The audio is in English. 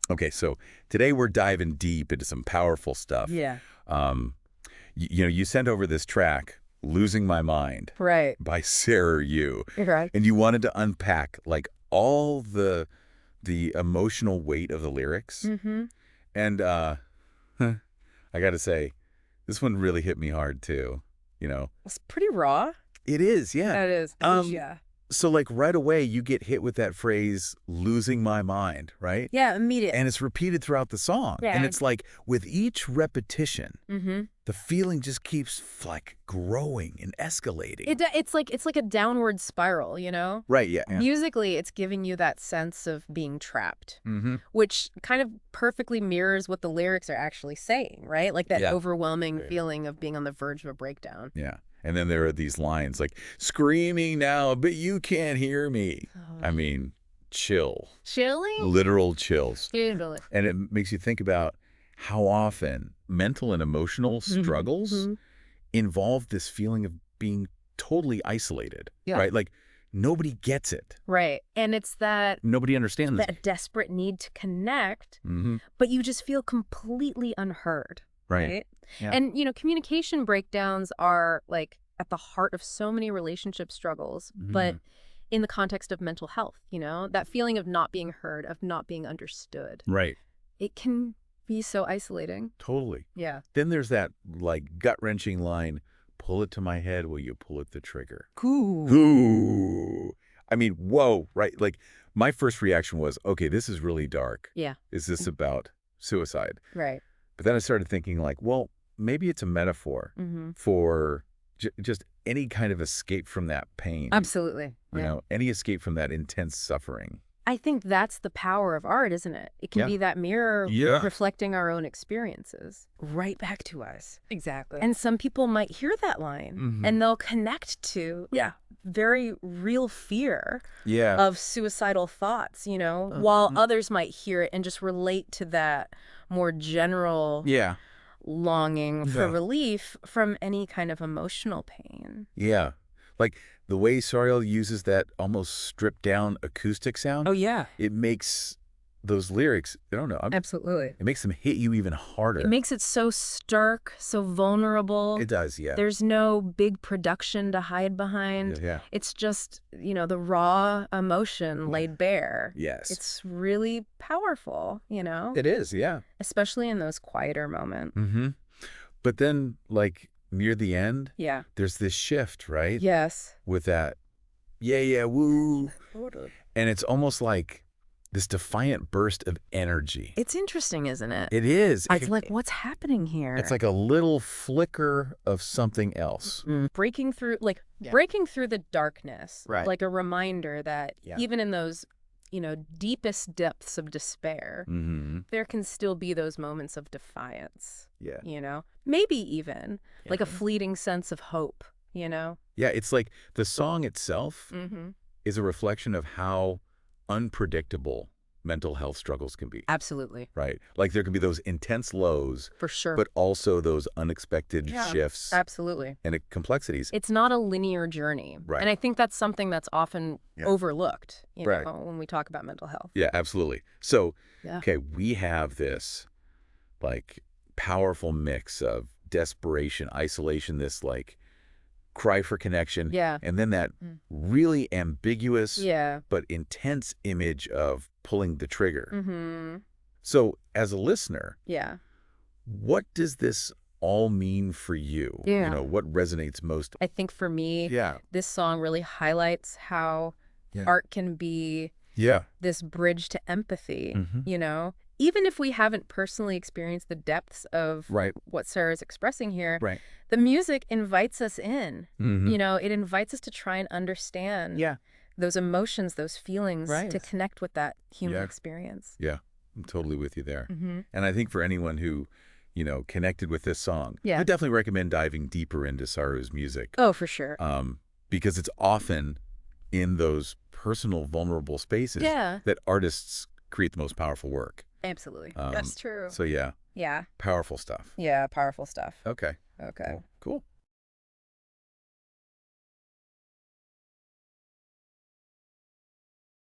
Okay, so today we're diving deep into some powerful stuff. Yeah. Um, you sent over this track, Losing My Mind Right. by SARU, Right. and you wanted to unpack like all the emotional weight of the lyrics. Mm-hmm. And I got to say, this one really hit me hard too, you know. It's pretty raw. It is, yeah. That is. Yeah. So like right away you get hit with that phrase, losing my mind, right? Yeah, immediate. And it's repeated throughout the song. Yeah. And it's like with each repetition, Mm-hmm. the feeling just keeps like growing and escalating. It's like a downward spiral, you know? Right, yeah. Musically, it's giving you that sense of being trapped, Mm-hmm. which kind of perfectly mirrors what the lyrics are actually saying, right? Like that Yeah. overwhelming feeling of being on the verge of a breakdown. Yeah. And then there are these lines like, screaming now, but you can't hear me. I mean, chill. Chilling? Literal chills. Totally. And it makes you think about how often mental and emotional struggles involve this feeling of being totally isolated, right? Like nobody gets it. Right. And it's that Nobody understands it. desperate need to connect, Mm-hmm. but you just feel completely unheard. Right. Yeah. And, communication breakdowns are like at the heart of so many relationship struggles, but in the context of mental health, that feeling of not being heard, of not being understood. Right. It can be so isolating. Totally. Yeah. Then there's that like gut-wrenching line, pull it to my head, will you pull it the trigger? Cool. Ooh. I mean, whoa, right? Like my first reaction was, okay, this is really dark. Yeah. Is this about suicide? Right. But then I started thinking like, well, maybe it's a metaphor for just any kind of escape from that pain. Absolutely. You know, any escape from that intense suffering. I think that's the power of art, isn't it? It can be that mirror reflecting our own experiences right back to us. Exactly. And some people might hear that line and they'll connect to very real fear of suicidal thoughts, while others might hear it and just relate to that more general longing for relief from any kind of emotional pain. Yeah. Like the way SARU uses that almost stripped down acoustic sound. Oh, yeah. It makes those lyrics, I don't know. Absolutely. It makes them hit you even harder. It makes it so stark, so vulnerable. It does, yeah. There's no big production to hide behind. Yeah. It's just, the raw emotion laid bare. Yes. It's really powerful, It is, yeah. especially in those quieter moments. Mm-hmm. But then, like, near the end, Yeah. there's this shift, right? Yes. With that, yeah, woo. And it's almost like this defiant burst of energy. It's interesting, isn't it? It is. It's like, what's happening here? It's like a little flicker of something else. Breaking through the darkness. Right. Like a reminder that even in those, deepest depths of despair, there can still be those moments of defiance. Yeah. Maybe even like a fleeting sense of hope, Yeah, it's like the song itself is a reflection of how unpredictable mental health struggles can be. Absolutely. Right. Like there can be those intense lows. For sure. But also those unexpected shifts. Absolutely. And complexities. It's not a linear journey. Right. And I think that's something that's often overlooked, Right. when we talk about mental health. Yeah, absolutely. So, okay, we have this like powerful mix of desperation, isolation, this like cry for connection. Yeah. And then that really ambiguous Yeah. but intense image of pulling the trigger. Mm-hmm. So as a listener, Yeah. what does this all mean for you? Yeah. What resonates most? I think for me, Yeah. this song really highlights how art can be this bridge to empathy, Even if we haven't personally experienced the depths of what Sarah's expressing here, the music invites us in. It invites us to try and understand those emotions, those feelings, to connect with that human experience. Yeah, I'm totally with you there. And I think for anyone who, connected with this song, I definitely recommend diving deeper into SARU's music. Oh, for sure. Because it's often in those personal, vulnerable spaces that artists create the most powerful work. Absolutely. That's true. So yeah. Yeah. Powerful stuff. Yeah, powerful stuff. Okay. Okay. Cool.